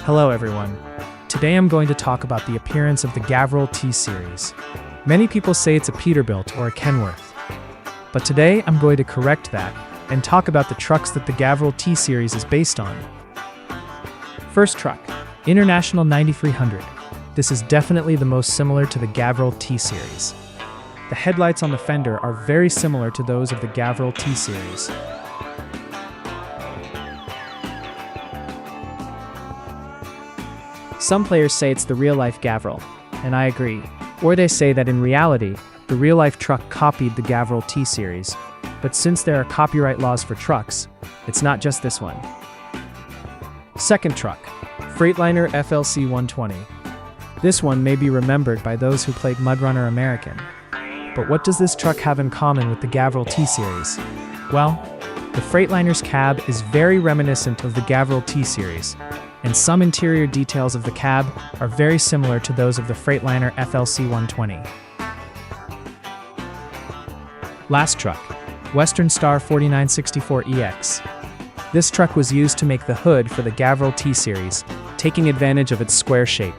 Hello everyone. Today I'm going to talk about the appearance of the Gavril T series. Many people say it's a Peterbilt or a Kenworth. But today I'm going to correct that and talk about the trucks that the Gavril T series is based on. First truck, International 9300. This is definitely the most similar to the Gavril T series. The headlights on the fender are very similar to those of the Gavril T series. Some players say it's the real-life Gavril, and I agree. Or they say that in reality, the real-life truck copied the Gavril T series. But since there are copyright laws for trucks, it's not just this one. Second truck, Freightliner FLC 120. This one may be remembered by those who played Mudrunner American. But what does this truck have in common with the Gavril T series? Well, the Freightliner's cab is very reminiscent of the Gavril T series, and some interior details of the cab are very similar to those of the Freightliner FLC 120. Last truck, Western Star 4964EX. This truck was used to make the hood for the Gavril T series, taking advantage of its square shape.